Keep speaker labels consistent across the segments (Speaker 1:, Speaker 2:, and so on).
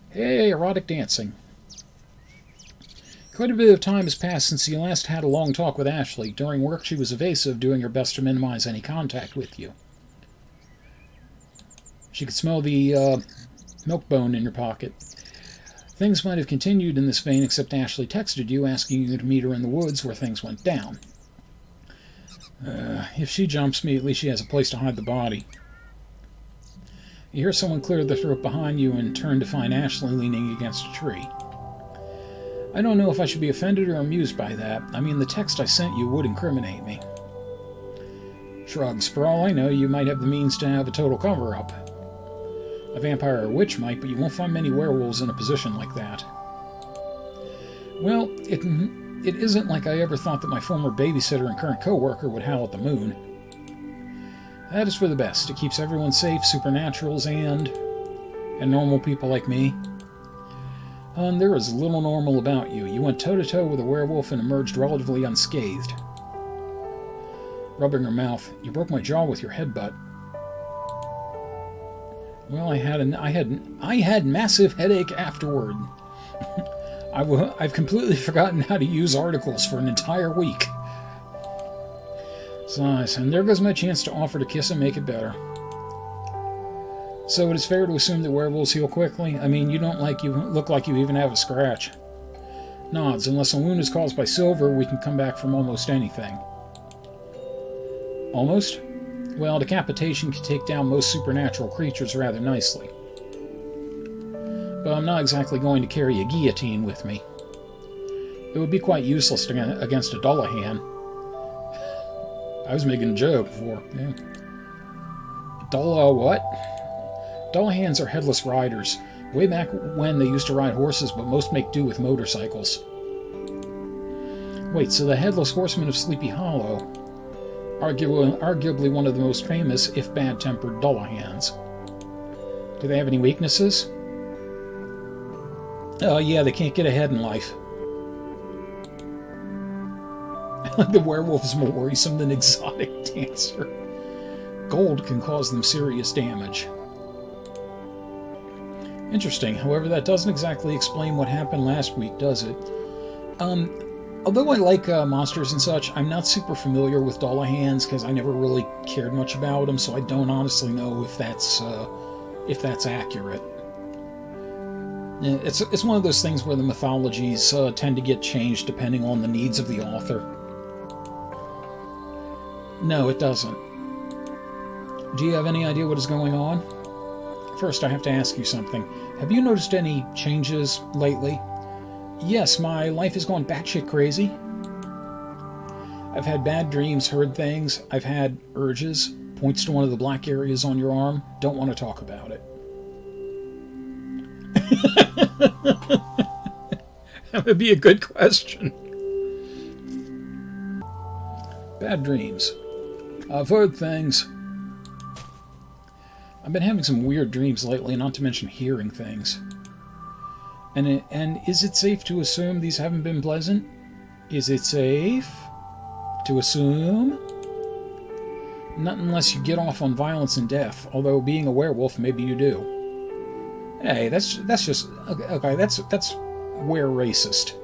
Speaker 1: Hey, erotic dancing. Quite a bit of time has passed since you last had a long talk with Ashley. During work, she was evasive, doing her best to minimize any contact with you. She could smell the milk bone in your pocket. Things might have continued in this vein, except Ashley texted you, asking you to meet her in the woods where things went down. If she jumps me, at least she has a place to hide the body. You hear someone clear the throat behind you and turn to find Ashley leaning against a tree. I don't know if I should be offended or amused by that. I mean, the text I sent you would incriminate me. Shrugs. For all I know, you might have the means to have a total cover-up. A vampire or witch might, but you won't find many werewolves in a position like that. Well, it isn't like I ever thought that my former babysitter and current co-worker would howl at the moon. That is for the best. It keeps everyone safe, supernaturals and normal people like me. There is little normal about you. You went toe-to-toe with a werewolf and emerged relatively unscathed. Rubbing her mouth. You broke my jaw with your headbutt. Well, I had massive headache afterward. I've completely forgotten how to use articles for an entire week. Sighs, and there goes my chance to offer to kiss and make it better. So it is fair to assume that werewolves heal quickly? I mean, you look like you even have a scratch. Nods. Unless a wound is caused by silver, we can come back from almost anything. Almost? Well, decapitation can take down most supernatural creatures rather nicely. But I'm not exactly going to carry a guillotine with me. It would be quite useless against a Dullahan. I was making a joke before. Yeah. What? Dullahans are headless riders. Way back when they used to ride horses, but most make do with motorcycles. Wait, so the Headless Horseman of Sleepy Hollow, arguably one of the most famous, if bad-tempered, Dullahans. Do they have any weaknesses? Yeah, they can't get ahead in life. The werewolf is more worrisome than exotic dancer. Gold can cause them serious damage. Interesting. However, that doesn't exactly explain what happened last week, does it? Although I like monsters and such, I'm not super familiar with Dullahans because I never really cared much about them, so I don't honestly know if that's accurate. It's one of those things where the mythologies tend to get changed depending on the needs of the author. No, it doesn't. Do you have any idea what is going on? First, I have to ask you something. Have you noticed any changes lately? Yes, my life has gone batshit crazy. I've had bad dreams, heard things. I've had urges. Points to one of the black areas on your arm. Don't want to talk about it. That would be a good question. Bad dreams. I've heard things. I've been having some weird dreams lately, not to mention hearing things. And is it safe to assume these haven't been pleasant? Is it safe to assume? Not unless you get off on violence and death, although being a werewolf, maybe you do. Hey, that's just... Okay, that's were racist.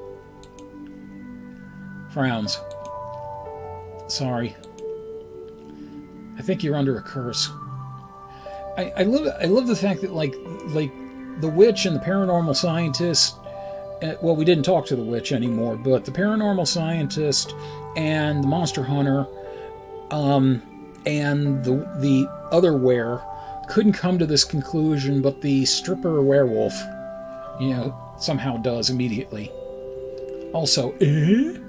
Speaker 1: Frowns. Sorry. I think you're under a curse. I love the fact that like the witch and the paranormal scientist. Well, we didn't talk to the witch anymore, but the paranormal scientist and the monster hunter, and the other were couldn't come to this conclusion, but the stripper werewolf, somehow does immediately. Also, you're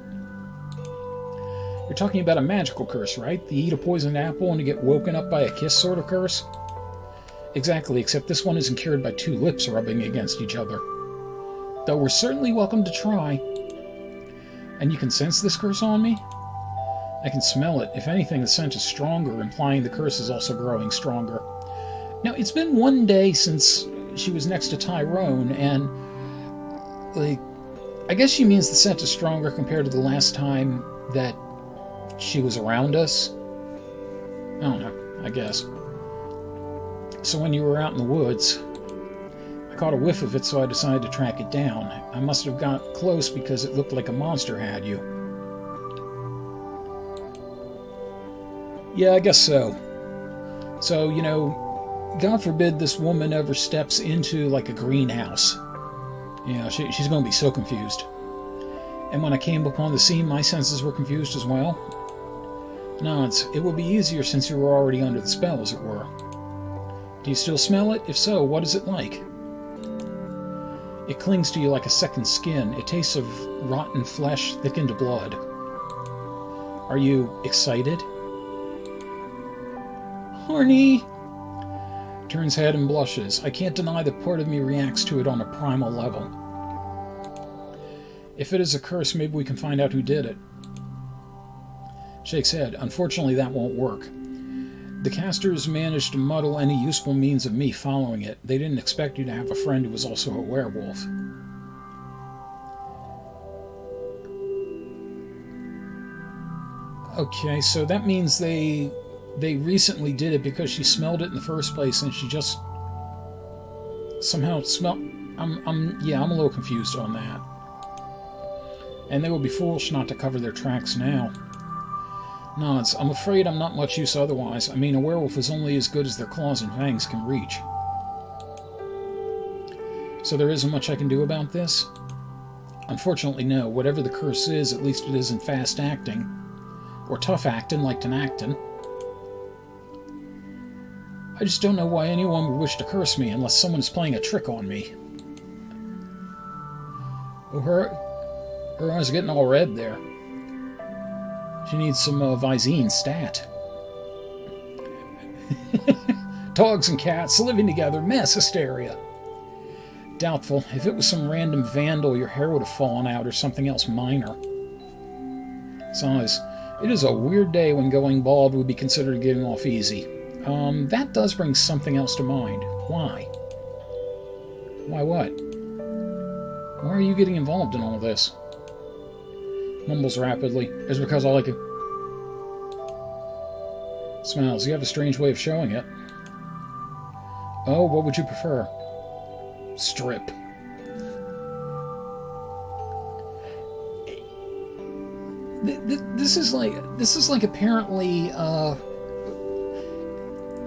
Speaker 1: talking about a magical curse, right? The eat a poisoned apple and you get woken up by a kiss sort of curse? Exactly, except this one isn't cured by two lips rubbing against each other. Though we're certainly welcome to try. And you can sense this curse on me? I can smell it. If anything, the scent is stronger, implying the curse is also growing stronger. Now, it's been one day since she was next to Tyrone, and, I guess she means the scent is stronger compared to the last time that she was around us. I don't know, I guess. So when you were out in the woods, I caught a whiff of it, so I decided to track it down. I must have got close because it looked like a monster had you. Yeah, I guess so. So, you know, God forbid this woman ever steps into, like, a greenhouse. You know, she's going to be so confused. And when I came upon the scene, my senses were confused as well. Nods. It would be easier since you were already under the spell, as it were. Do you still smell it? If so, what is it like? It clings to you like a second skin. It tastes of rotten flesh thickened blood. Are you excited? Horny! Turns head and blushes. I can't deny that part of me reacts to it on a primal level. If it is a curse, maybe we can find out who did it. Shakes head. Unfortunately, that won't work. The casters managed to muddle any useful means of me following it. They didn't expect you to have a friend who was also a werewolf. Okay, so that means they recently did it because she smelled it in the first place, and she just somehow smelled. I'm a little confused on that. And they would be foolish not to cover their tracks now. Nods. I'm afraid I'm not much use otherwise. I mean, a werewolf is only as good as their claws and fangs can reach. So there isn't much I can do about this? Unfortunately, no. Whatever the curse is, at least it isn't fast acting. Or tough acting like Tenactin. I just don't know why anyone would wish to curse me unless someone is playing a trick on me. Oh, her eyes are getting all red there. She needs some Visine stat. Dogs and cats living together, mass hysteria. Doubtful. If it was some random vandal, your hair would have fallen out or something else minor. Sighs. It is a weird day when going bald would be considered getting off easy. That does bring something else to mind. Why? Why what? Why are you getting involved in all this? Mumbles rapidly. It's because I like it. Smiles. You have a strange way of showing it. Oh, what would you prefer? Strip. This is like apparently,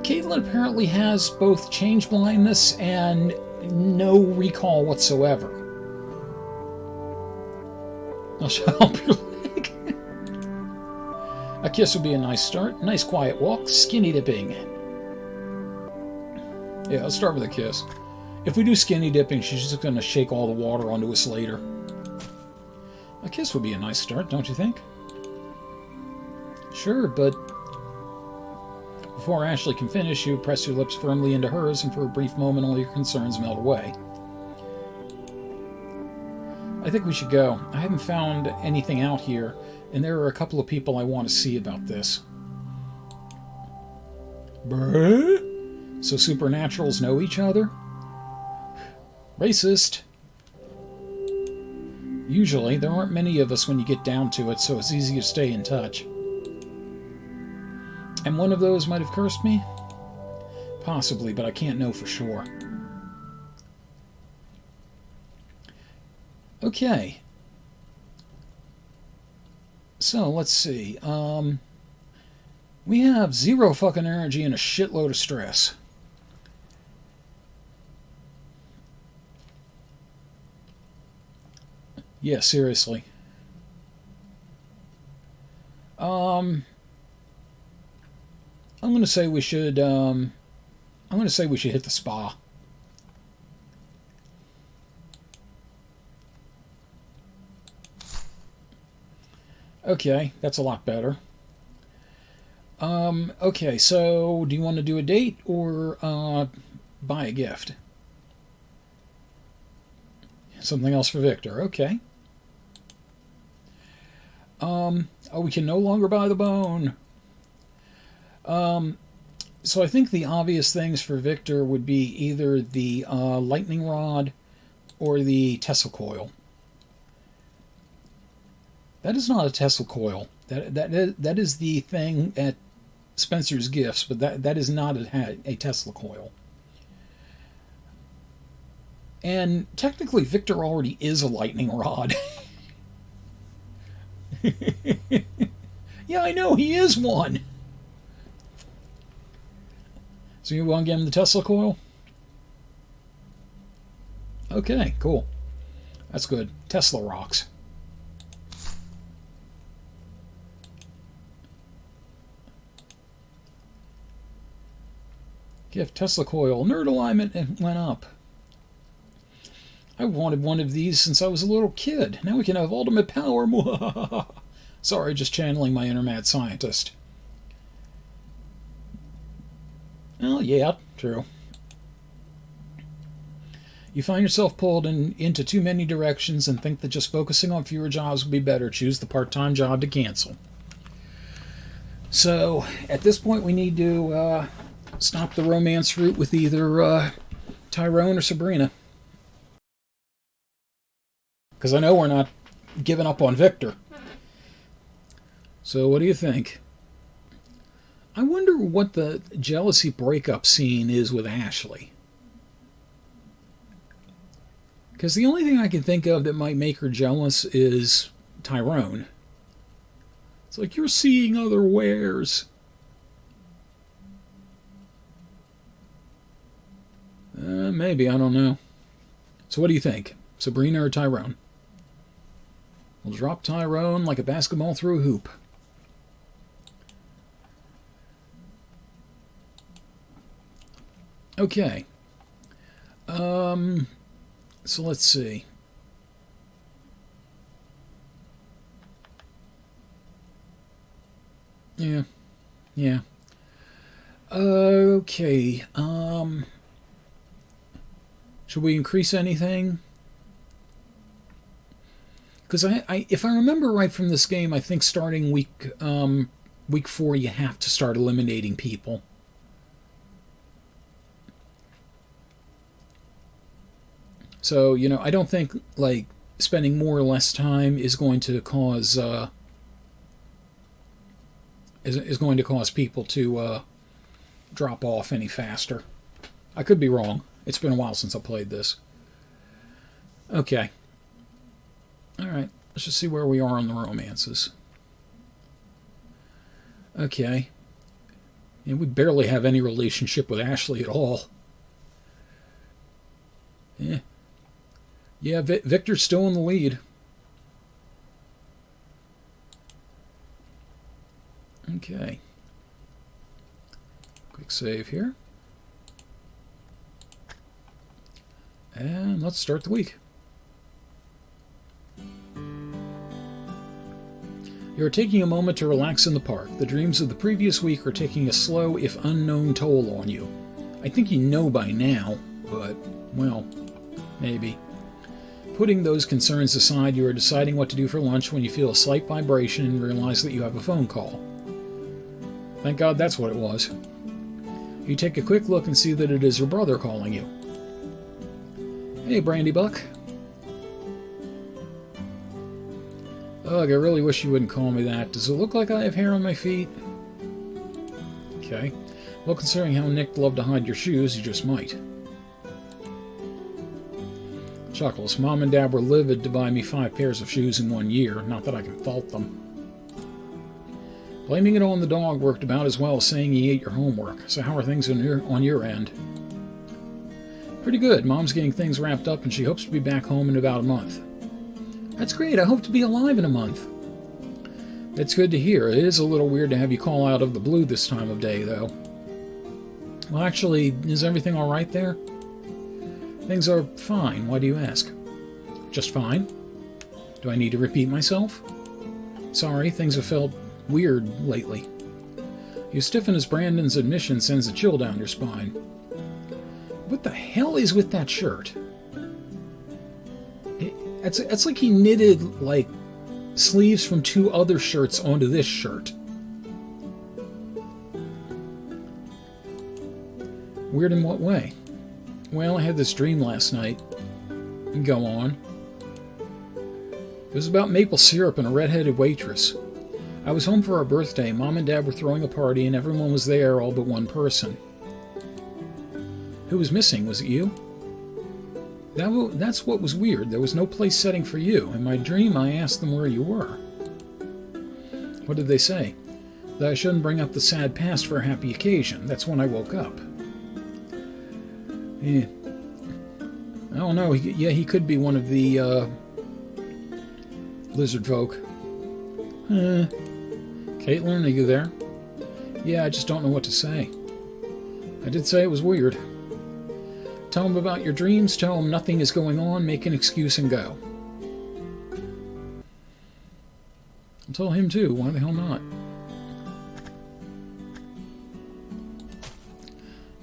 Speaker 1: Kaitlyn apparently has both change blindness and no recall whatsoever. I'll help your leg. A kiss would be a nice start. Nice quiet walk. Skinny dipping. Yeah, let's start with a kiss. If we do skinny dipping, she's just going to shake all the water onto us later. A kiss would be a nice start, don't you think? Sure, but before Ashley can finish, you press your lips firmly into hers, and for a brief moment all your concerns melt away. I think we should go. I haven't found anything out here, and there are a couple of people I want to see about this. Bruh? So supernaturals know each other? Racist. Usually, there aren't many of us when you get down to it, so it's easy to stay in touch. And one of those might have cursed me? Possibly, but I can't know for sure. Okay. So, let's see. We have 0 fucking energy and a shitload of stress. Yeah, seriously. I'm gonna say we should, I'm gonna say we should hit the spa. Okay, that's a lot better. Okay, so do you want to do a date or buy a gift? Something else for Victor. Okay. Oh, we can no longer buy the bone. So I think the obvious things for Victor would be either the lightning rod or the Tesla coil. That is not a Tesla coil. That is the thing at Spencer's Gifts, but that is not a Tesla coil. And technically, Victor already is a lightning rod. Yeah, I know, he is one. So you want to give him the Tesla coil? Okay, cool. That's good. Tesla rocks. Gift Tesla coil. Nerd alignment went up. I wanted one of these since I was a little kid. Now we can have ultimate power. Sorry, just channeling my inner mad scientist. Well, yeah, true. You find yourself pulled into too many directions and think that just focusing on fewer jobs would be better. Choose the part-time job to cancel. So, at this point, we need to stop the romance route with either Tyrone or Sabrina. Because I know we're not giving up on Victor. So what do you think? I wonder what the jealousy breakup scene is with Ashley. Because the only thing I can think of that might make her jealous is Tyrone. It's like, you're seeing other wares. Maybe, I don't know. So what do you think? Sabrina or Tyrone? We'll drop Tyrone like a basketball through a hoop. Okay. So let's see. Yeah. Okay. Should we increase anything? Because if I remember right from this game, I think starting week 4, you have to start eliminating people. So, you know, I don't think, like, spending more or less time is going to cause is going to cause people to drop off any faster. I could be wrong. It's been a while since I played this. Okay. Alright, let's just see where we are on the romances. Okay. And we barely have any relationship with Ashley at all. Yeah, Victor's still in the lead. Okay. Quick save here. And let's start the week. You're taking a moment to relax in the park. The dreams of the previous week are taking a slow, if unknown, toll on you. I think you know by now, but, well, maybe. Putting those concerns aside, you are deciding what to do for lunch when you feel a slight vibration and realize that you have a phone call. Thank God that's what it was. You take a quick look and see that it is your brother calling you. Hey, Brandy Buck. Ugh, I really wish you wouldn't call me that. Does it look like I have hair on my feet? Okay. Well, considering how Nick loved to hide your shoes, you just might. Chuckles. Mom and Dad were livid to buy me 5 pairs of shoes in 1 year. Not that I can fault them. Blaming it on the dog worked about as well as saying he ate your homework. So how are things on your end? Pretty good. Mom's getting things wrapped up and she hopes to be back home in about a month. That's great. I hope to be alive in a month. It's good to hear. It is a little weird to have you call out of the blue this time of day, though. Well, actually, is everything all right there? Things are fine. Why do you ask? Just fine? Do I need to repeat myself? Sorry, things have felt weird lately. You stiffen as Brandon's admission sends a chill down your spine. What the hell is with that shirt? It's like he knitted, like, sleeves from 2 other shirts onto this shirt. Weird in what way? Well, I had this dream last night. Go on. It was about maple syrup and a red-headed waitress. I was home for our birthday. Mom and Dad were throwing a party and everyone was there, all but one person. Who was missing? Was it you? That's what was weird. There was no place setting for you. In my dream, I asked them where you were. What did they say? That I shouldn't bring up the sad past for a happy occasion. That's when I woke up. Yeah. I don't know. He could be one of the lizard folk. Kaitlyn, are you there? Yeah, I just don't know what to say. I did say it was weird. Tell him about your dreams, tell him nothing is going on, make an excuse and go. I'll tell him too, why the hell not?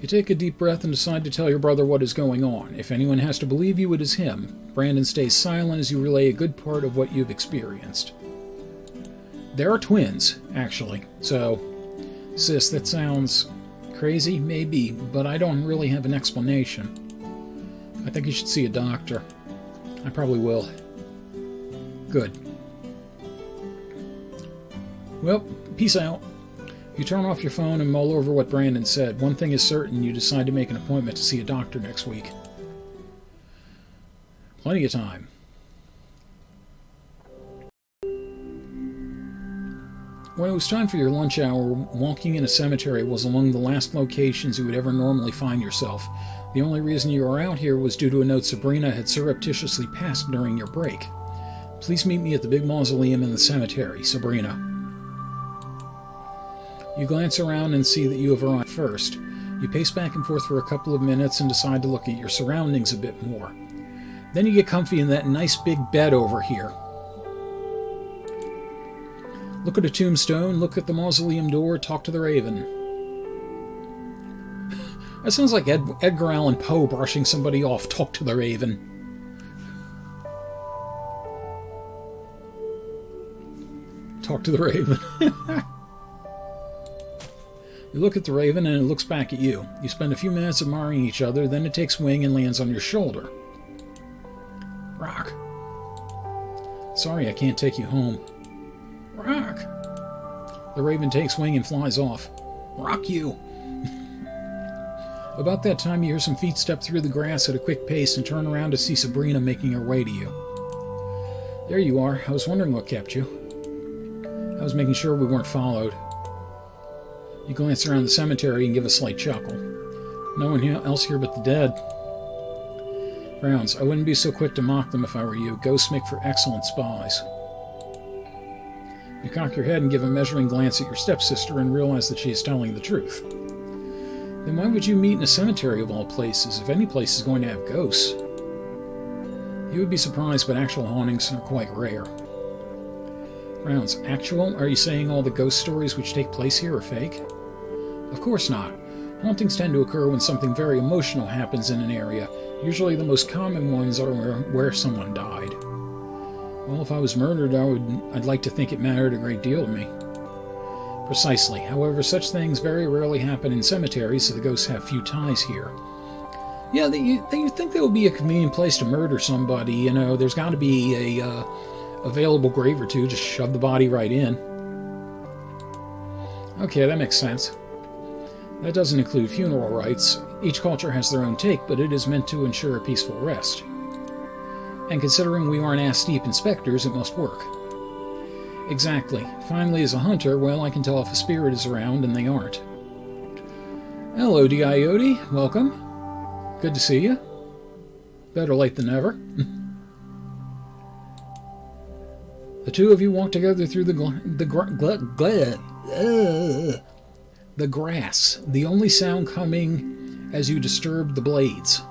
Speaker 1: You take a deep breath and decide to tell your brother what is going on. If anyone has to believe you, it is him. Brandon stays silent as you relay a good part of what you've experienced. There are twins, actually, so, sis, that sounds crazy, maybe, but I don't really have an explanation. I think you should see a doctor. I probably will. Good. Well, peace out. You turn off your phone and mull over what Brandon said. One thing is certain, you decide to make an appointment to see a doctor next week. Plenty of time. When it was time for your lunch hour, walking in a cemetery was among the last locations you would ever normally find yourself. The only reason you were out here was due to a note Sabrina had surreptitiously passed during your break. Please meet me at the big mausoleum in the cemetery, Sabrina. You glance around and see that you have arrived first. You pace back and forth for a couple of minutes and decide to look at your surroundings a bit more. Then you get comfy in that nice big bed over here. Look at a tombstone, look at the mausoleum door, talk to the raven. That sounds like Edgar Allan Poe brushing somebody off. Talk to the raven. Talk to the raven. You look at the raven and it looks back at you. You spend a few minutes admiring each other, then it takes wing and lands on your shoulder. Rock. Sorry, I can't take you home. Rock. The raven takes wing and flies off. Rock you. About that time, you hear some feet step through the grass at a quick pace and turn around to see Sabrina making her way to you. There you are. I was wondering what kept you. I was making sure we weren't followed. You glance around the cemetery and give a slight chuckle. No one else here but the dead. Browns, I wouldn't be so quick to mock them if I were you. Ghosts make for excellent spies. You cock your head and give a measuring glance at your stepsister and realize that she is telling the truth. Then why would you meet in a cemetery of all places, if any place is going to have ghosts? You would be surprised, but actual hauntings are quite rare. Browns, actual? Are you saying all the ghost stories which take place here are fake? Of course not. Hauntings tend to occur when something very emotional happens in an area. Usually the most common ones are where someone died. Well, if I was murdered, I'd like to think it mattered a great deal to me. Precisely. However, such things very rarely happen in cemeteries, so the ghosts have few ties here. Yeah, you think there would be a convenient place to murder somebody, you know, there's got to be a available grave or two, just shove the body right in. Okay, that makes sense. That doesn't include funeral rites. Each culture has their own take, but it is meant to ensure a peaceful rest. And considering we aren't ass-deep inspectors, it must work. Exactly. Finally, as a hunter, well, I can tell if a spirit is around, and they aren't. Hello, Diode. Welcome. Good to see you. Better late than never. The two of you walk together through the grass, the only sound coming as you disturb the blades.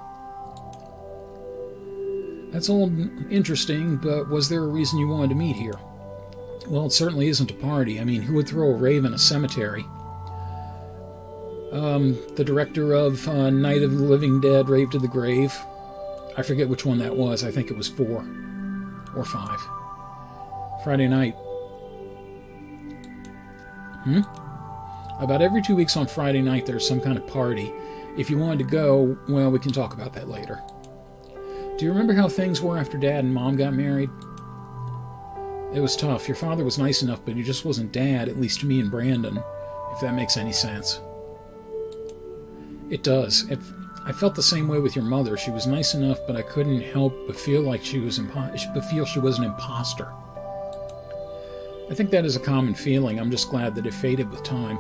Speaker 1: That's all interesting, but was there a reason you wanted to meet here? Well, it certainly isn't a party. I mean, who would throw a rave in a cemetery? The director of Night of the Living Dead, Rave to the Grave. I forget which one that was. I think it was 4 or 5. Friday night. About every 2 weeks on Friday night there's some kind of party. If you wanted to go, well, we can talk about that later. Do you remember how things were after Dad and Mom got married? It was tough. Your father was nice enough, but he just wasn't Dad, at least to me and Brandon, if that makes any sense. It does. I felt the same way with your mother. She was nice enough, but I couldn't help but feel like she was an imposter. I think that is a common feeling. I'm just glad that it faded with time.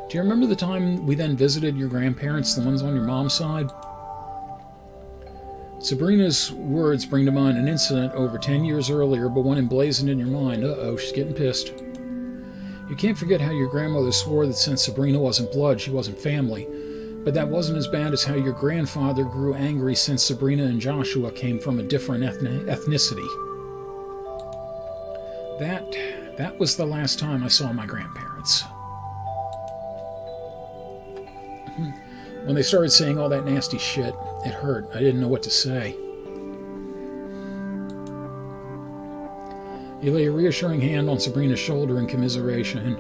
Speaker 1: Do you remember the time we then visited your grandparents, the ones on your mom's side? Sabrina's words bring to mind an incident over 10 years earlier, but one emblazoned in your mind. Uh-oh, she's getting pissed. You can't forget how your grandmother swore that since Sabrina wasn't blood, she wasn't family. But that wasn't as bad as how your grandfather grew angry since Sabrina and Joshua came from a different ethnicity. That was the last time I saw my grandparents. When they started saying all that nasty shit, it hurt. I didn't know what to say. You lay a reassuring hand on Sabrina's shoulder in commiseration.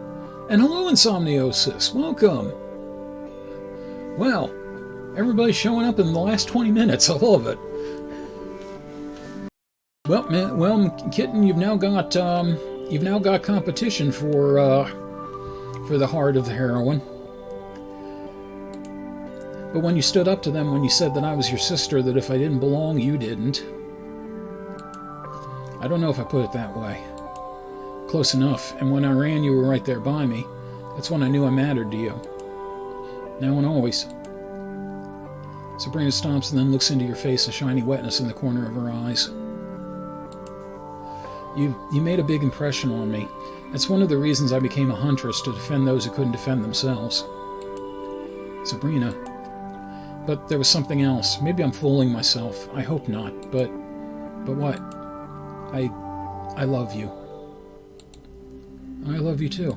Speaker 1: And hello, Insomniosis. Welcome. Wow, everybody's showing up in the last 20 minutes. I love it. Well, Kitten, you've now got competition for the heart of the heroine. But when you stood up to them, when you said that I was your sister, that if I didn't belong, you didn't. I don't know if I put it that way. Close enough. And when I ran, you were right there by me. That's when I knew I mattered to you. Now and always. Sabrina stops and then looks into your face, a shiny wetness in the corner of her eyes. You made a big impression on me. That's one of the reasons I became a huntress, to defend those who couldn't defend themselves. Sabrina. But there was something else. Maybe I'm fooling myself. I hope not. But what? I love you. I love you too.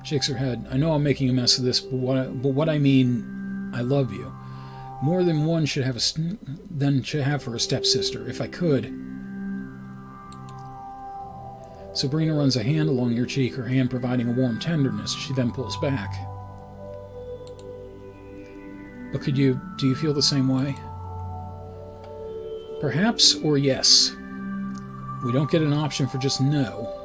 Speaker 1: Shakes her head. I know I'm making a mess of this, but what I mean, I love you. More than one should have for a stepsister, if I could. Sabrina runs a hand along your cheek, her hand providing a warm tenderness. She then pulls back. But do you feel the same way? Perhaps or yes. We don't get an option for just no.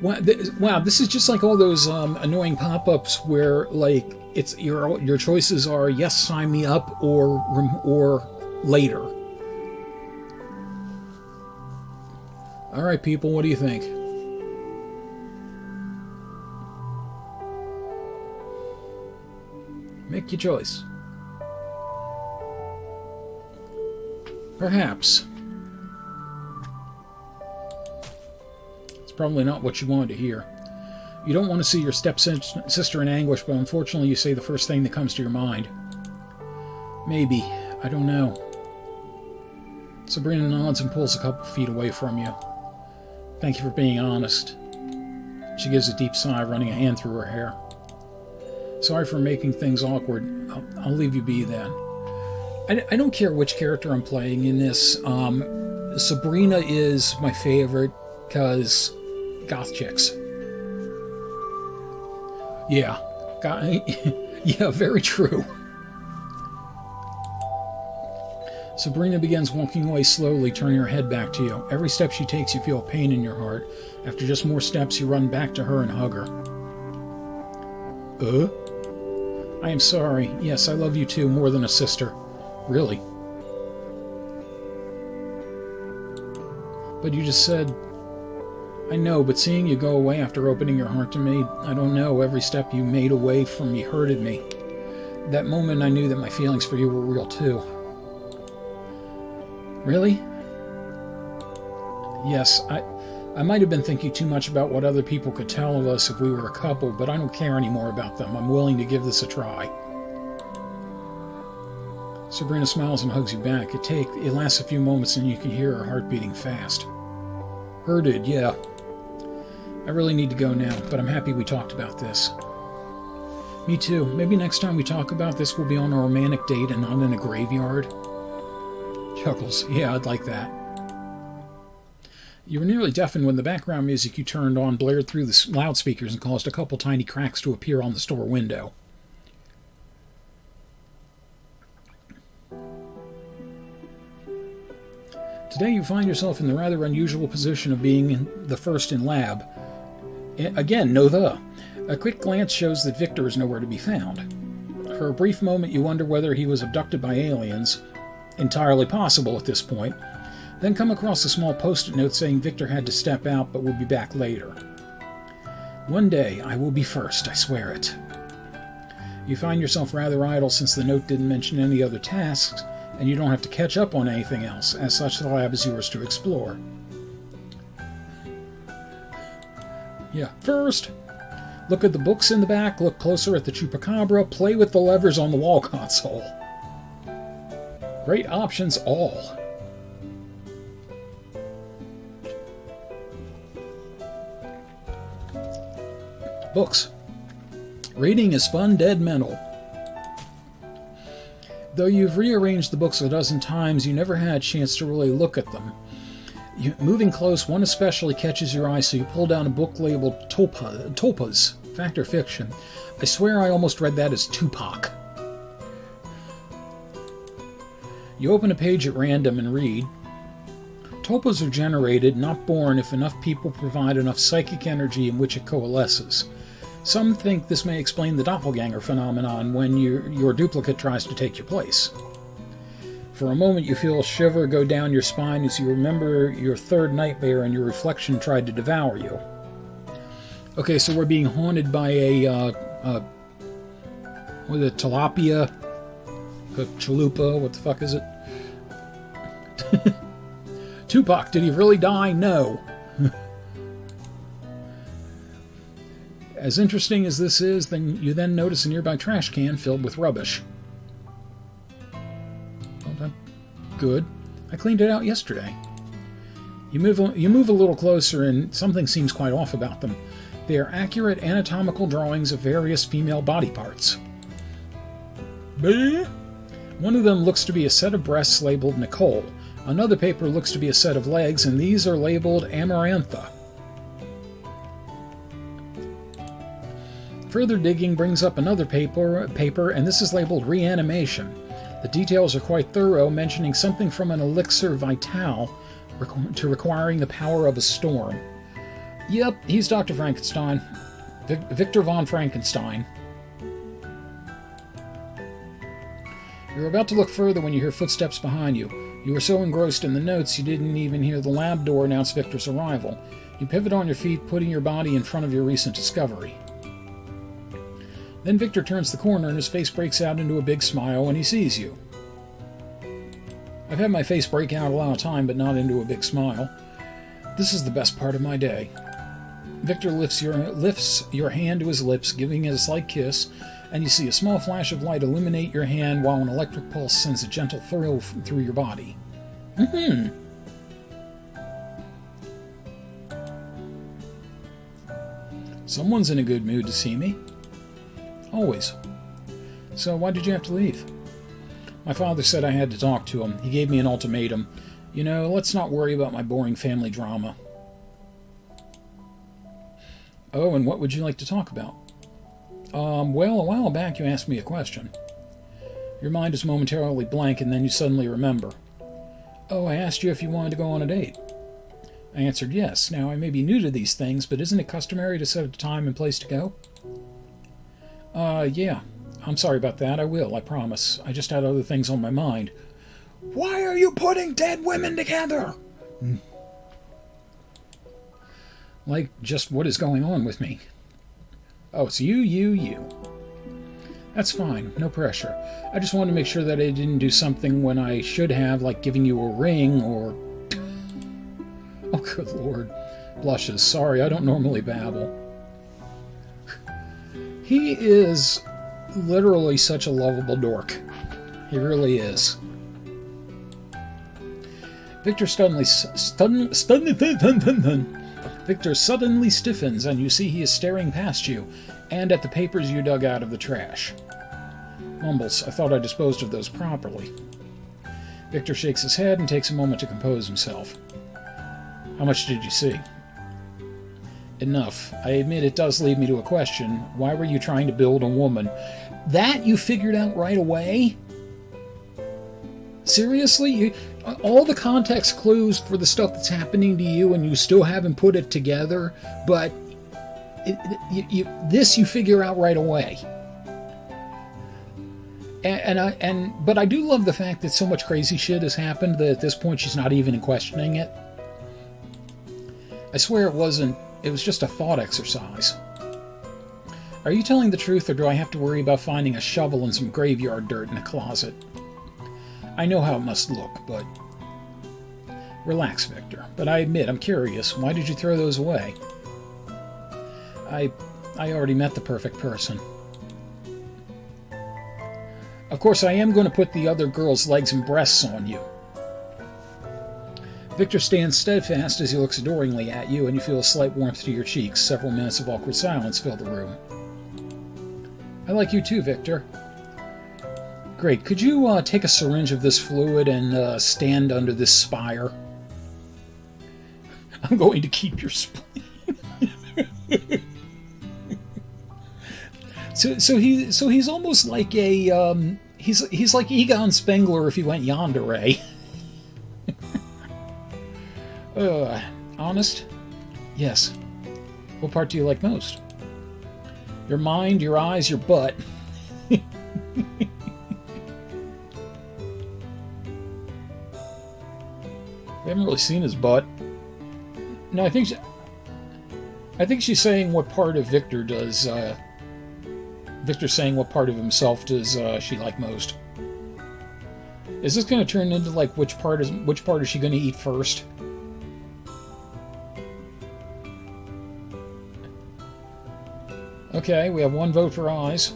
Speaker 1: Wow, this is just like all those annoying pop-ups where, like, it's your choices are yes, sign me up, or later. All right, people, what do you think? Make your choice. Perhaps. It's probably not what you wanted to hear. You don't want to see your stepsister in anguish, but unfortunately you say the first thing that comes to your mind. Maybe. I don't know. Sabrina nods and pulls a couple feet away from you. Thank you for being honest. She gives a deep sigh, running a hand through her hair. Sorry for making things awkward. I'll leave you be then. I don't care which character I'm playing in this. Sabrina is my favorite because goth chicks. Yeah. Yeah, very true. Sabrina begins walking away slowly, turning her head back to you. Every step she takes, you feel pain in your heart. After just more steps, you run back to her and hug her. I am sorry. Yes, I love you too, more than a sister. Really. But you just said... I know, but seeing you go away after opening your heart to me, I don't know, every step you made away from me hurted me. That moment I knew that my feelings for you were real too. Really? Yes, I might have been thinking too much about what other people could tell of us if we were a couple, but I don't care anymore about them. I'm willing to give this a try. Sabrina smiles and hugs you back. It lasts a few moments and you can hear her heart beating fast. Hurted, yeah. I really need to go now, but I'm happy we talked about this. Me too. Maybe next time we talk about this we'll be on a romantic date and not in a graveyard. Chuckles. Yeah, I'd like that. You were nearly deafened when the background music you turned on blared through the loudspeakers and caused a couple tiny cracks to appear on the store window. Today you find yourself in the rather unusual position of being the first in lab. Again, no the. A quick glance shows that Victor is nowhere to be found. For a brief moment, you wonder whether he was abducted by aliens. Entirely possible at this point. Then come across a small post-it note saying Victor had to step out but will be back later. One day, I will be first, I swear it. You find yourself rather idle since the note didn't mention any other tasks, and you don't have to catch up on anything else. As such, the lab is yours to explore. Yeah, first, look at the books in the back, look closer at the chupacabra, play with the levers on the wall console. Great options all. Books. Reading is fun, dead mental. Though you've rearranged the books a dozen times, you never had a chance to really look at them. Moving close, one especially catches your eye, so you pull down a book labeled Tulpas, Fact or Fiction. I swear I almost read that as Tupac. You open a page at random and read, Tulpas are generated, not born, if enough people provide enough psychic energy in which it coalesces. Some think this may explain the doppelganger phenomenon when your duplicate tries to take your place. For a moment you feel a shiver go down your spine as you remember your third nightmare and your reflection tried to devour you. Okay, so we're being haunted by what is it, tilapia? A chalupa, what the fuck is it? Tupac, did he really die? No. As interesting as this is, then you notice a nearby trash can filled with rubbish. Well, good. I cleaned it out yesterday. You move a little closer and something seems quite off about them. They are accurate anatomical drawings of various female body parts. One of them looks to be a set of breasts labeled Nicole. Another paper looks to be a set of legs, and these are labeled Amarantha. Further digging brings up another paper, and this is labeled Reanimation. The details are quite thorough, mentioning something from an elixir vital to requiring the power of a storm. Yep, he's Dr. Frankenstein. Victor von Frankenstein. You're about to look further when you hear footsteps behind you. You were so engrossed in the notes you didn't even hear the lab door announce Victor's arrival. You pivot on your feet, putting your body in front of your recent discovery. Then Victor turns the corner and his face breaks out into a big smile when he sees you. I've had my face break out a lot of time, but not into a big smile. This is the best part of my day. Victor lifts your hand to his lips, giving it a slight kiss, and you see a small flash of light illuminate your hand while an electric pulse sends a gentle thrill through your body. Someone's in a good mood to see me. Always. So why did you have to leave? My father said I had to talk to him. He gave me an ultimatum. You know, let's not worry about my boring family drama. Oh, and what would you like to talk about? Well, a while back you asked me a question. Your mind is momentarily blank and then you suddenly remember. Oh, I asked you if you wanted to go on a date. I answered yes. Now, I may be new to these things, but isn't it customary to set a time and place to go? Yeah. I'm sorry about that. I will, I promise. I just had other things on my mind. Why are you putting dead women together? Like, just what is going on with me? Oh, it's you. That's fine. No pressure. I just wanted to make sure that I didn't do something when I should have, like giving you a ring or... Oh, good Lord. Blushes. Sorry, I don't normally babble. He is literally such a lovable dork. He really is. Victor suddenly stiffens, and you see he is staring past you, and at the papers you dug out of the trash. Mumbles, I thought I disposed of those properly. Victor shakes his head and takes a moment to compose himself. How much did you see? Enough. I admit it does lead me to a question. Why were you trying to build a woman? That you figured out right away? Seriously? All the context clues for the stuff that's happening to you and you still haven't put it together, but this you figure out right away. But I do love the fact that so much crazy shit has happened that at this point she's not even questioning it. I swear it wasn't. It was just a thought exercise. Are you telling the truth, or do I have to worry about finding a shovel and some graveyard dirt in a closet? I know how it must look, but... Relax, Victor. But I admit, I'm curious. Why did you throw those away? I already met the perfect person. Of course, I am going to put the other girl's legs and breasts on you. Victor stands steadfast as he looks adoringly at you, and you feel a slight warmth to your cheeks. Several minutes of awkward silence fill the room. I like you too, Victor. Great. Could you take a syringe of this fluid and stand under this spire? I'm going to keep your spleen. So he's almost like a he's like Egon Spengler if he went yandere. Honest? Yes. What part do you like most? Your mind, your eyes, your butt. We haven't really seen his butt. No, I think she's saying what part of Victor does. Victor's saying what part of himself does she like most. Is this going to turn into like which part is she going to eat first? Okay, we have one vote for eyes.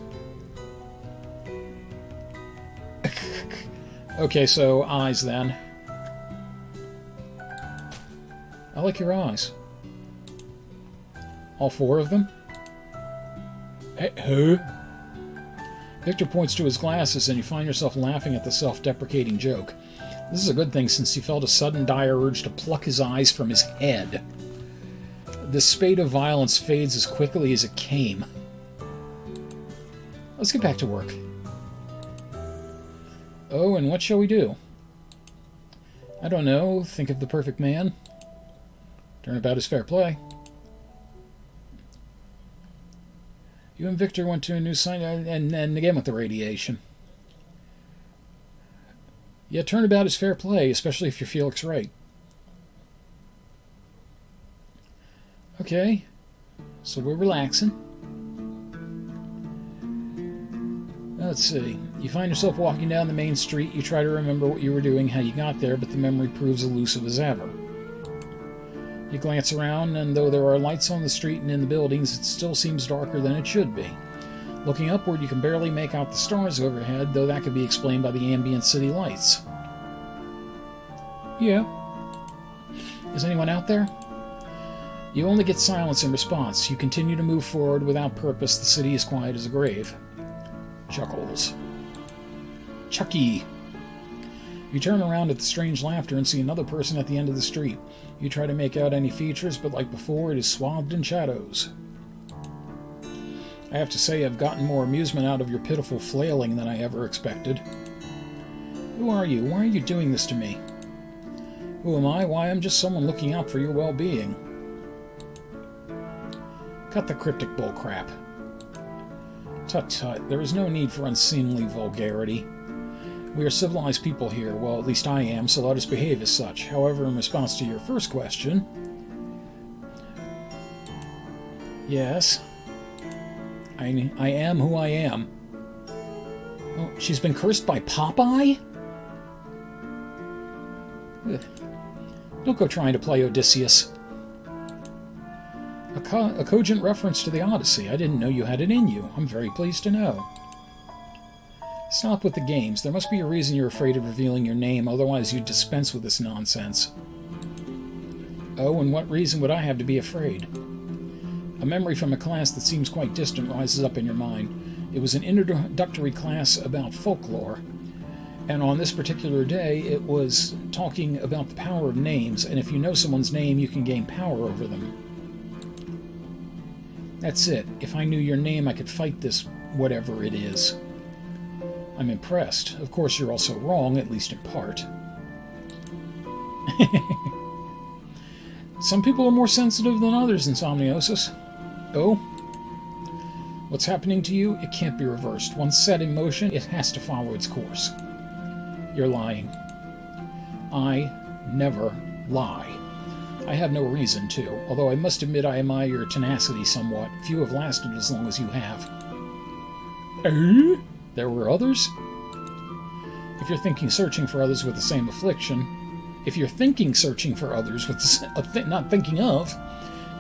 Speaker 1: Okay, so eyes then. I like your eyes. All four of them? Hey, who? Victor points to his glasses and you find yourself laughing at the self-deprecating joke. This is a good thing since he felt a sudden dire urge to pluck his eyes from his head. The spate of violence fades as quickly as it came. Let's get back to work. Oh, and what shall we do? I don't know. Think of the perfect man. Turnabout is fair play. You and Victor went to a new site, and again with the radiation. Yeah, turnabout is fair play, especially if you're Felix right. Okay, so we're relaxing. Let's see. You find yourself walking down the main street. You try to remember what you were doing, how you got there, but the memory proves elusive as ever. You glance around, and though there are lights on the street and in the buildings, it still seems darker than it should be. Looking upward, you can barely make out the stars overhead, though that could be explained by the ambient city lights. Yeah. Is anyone out there? You only get silence in response. You continue to move forward without purpose. The city is quiet as a grave. Chuckles. Chucky. You turn around at the strange laughter and see another person at the end of the street. You try to make out any features, but like before, it is swathed in shadows. I have to say I've gotten more amusement out of your pitiful flailing than I ever expected. Who are you? Why are you doing this to me? Who am I? Why, I'm just someone looking out for your well-being. Cut the cryptic bullcrap. Tut-tut, there is no need for unseemly vulgarity. We are civilized people here, well, at least I am, so let us behave as such. However, in response to your first question... Yes? I am who I am. Oh, she's been cursed by Popeye? Ugh. Don't go trying to play Odysseus. A cogent reference to the Odyssey. I didn't know you had it in you. I'm very pleased to know. Stop with the games. There must be a reason you're afraid of revealing your name, otherwise you'd dispense with this nonsense. Oh, and what reason would I have to be afraid? A memory from a class that seems quite distant rises up in your mind. It was an introductory class about folklore, and on this particular day it was talking about the power of names, and if you know someone's name, you can gain power over them. That's it. If I knew your name, I could fight this whatever it is. I'm impressed. Of course, you're also wrong, at least in part. Some people are more sensitive than others in Somniosis. Oh? What's happening to you, it can't be reversed. Once set in motion, it has to follow its course. You're lying. I never lie. I have no reason to, although I must admit I admire your tenacity somewhat. Few have lasted as long as you have. There were others? If you're thinking searching for others with the same affliction, not thinking of,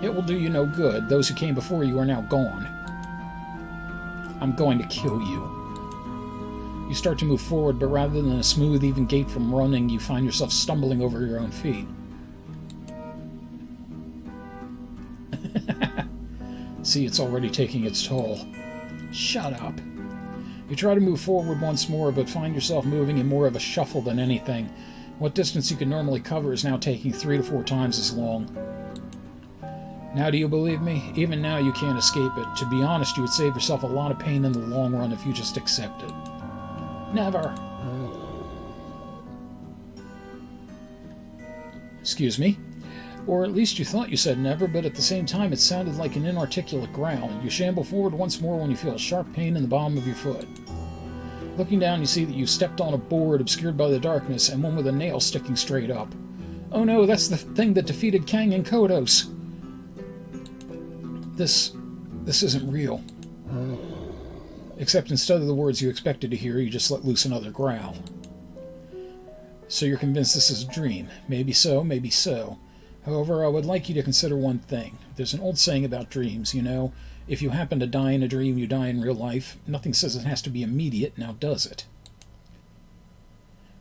Speaker 1: it will do you no good. Those who came before you are now gone. I'm going to kill you. You start to move forward, but rather than a smooth, even gait from running, you find yourself stumbling over your own feet. See, it's already taking its toll. Shut up. You try to move forward once more, but find yourself moving in more of a shuffle than anything. What distance you could normally cover is now taking 3 to 4 times as long. Now do you believe me? Even now you can't escape it. To be honest, you would save yourself a lot of pain in the long run if you just accept it. Never. Excuse me? Or at least you thought you said never, but at the same time it sounded like an inarticulate growl. You shamble forward once more when you feel a sharp pain in the bottom of your foot. Looking down, you see that you've stepped on a board obscured by the darkness, and one with a nail sticking straight up. Oh no, that's the thing that defeated Kang and Kodos. This isn't real. Except instead of the words you expected to hear, you just let loose another growl. So you're convinced this is a dream. Maybe so, maybe so. However, I would like you to consider one thing. There's an old saying about dreams, you know. If you happen to die in a dream, you die in real life. Nothing says it has to be immediate, now does it?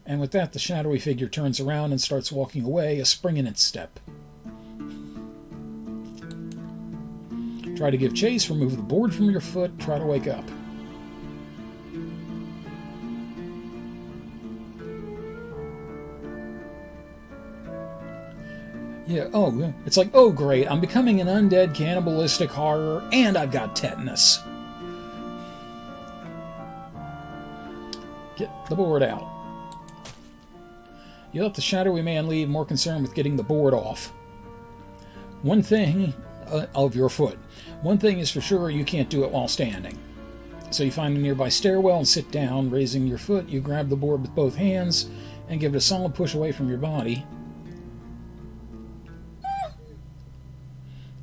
Speaker 1: And with that, the shadowy figure turns around and starts walking away, a spring in its step. Try to give chase, remove the board from your foot, try to wake up. Yeah, oh, it's like, oh great, I'm becoming an undead cannibalistic horror, and I've got tetanus. Get the board out. You let the shadowy man leave, more concerned with getting the board off. One thing of your foot. One thing is for sure, you can't do it while standing. So you find a nearby stairwell and sit down. Raising your foot, you grab the board with both hands and give it a solid push away from your body.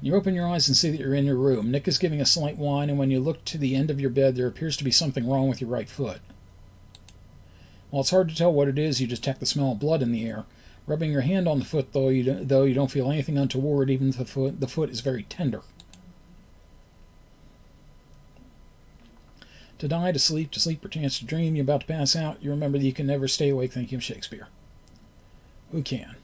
Speaker 1: You open your eyes and see that you're in your room. Nick is giving a slight whine, and when you look to the end of your bed, there appears to be something wrong with your right foot. While it's hard to tell what it is, you detect the smell of blood in the air. Rubbing your hand on the foot, though you don't feel anything untoward, even if the foot is very tender. To die, to sleep, perchance to dream, you're about to pass out, you remember that you can never stay awake thinking of Shakespeare. Who can?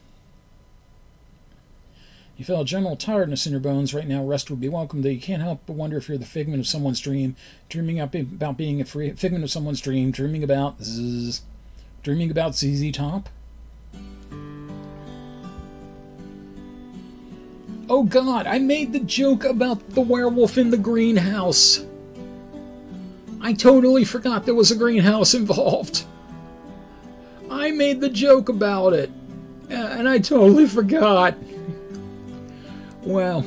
Speaker 1: You feel a general tiredness in your bones. Right now, rest would be welcome, though you can't help but wonder if you're the figment of someone's dream, dreaming about being a figment of someone's dream, dreaming about ZZ Top. Oh God, I made the joke about the werewolf in the greenhouse. I totally forgot there was a greenhouse involved. I made the joke about it, and I totally forgot. Well,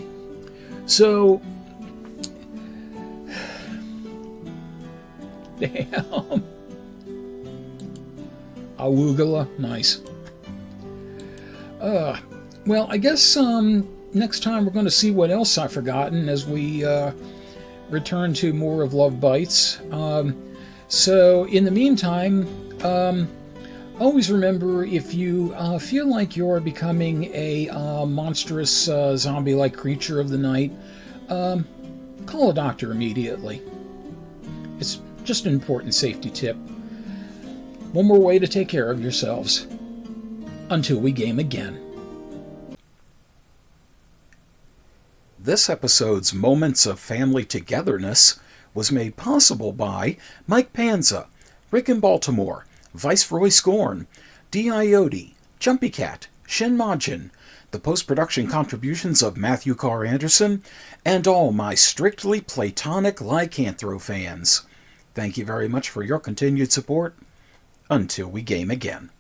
Speaker 1: so... Damn. Awugala, nice. Well, I guess next time we're going to see what else I've forgotten as we return to more of Love Bites. So in the meantime, always remember, if you feel like you're becoming a monstrous zombie-like creature of the night, call a doctor immediately. It's just an important safety tip. One more way to take care of yourselves. Until we game again. This episode's Moments of Family Togetherness was made possible by Mike Panza, Rick in Baltimore, Viceroy Scorn, D.I.O.D., Jumpy Cat, Shin Majin, the post-production contributions of Matthew Carr Anderson, and all my strictly platonic lycanthro fans. Thank you very much for your continued support. Until we game again.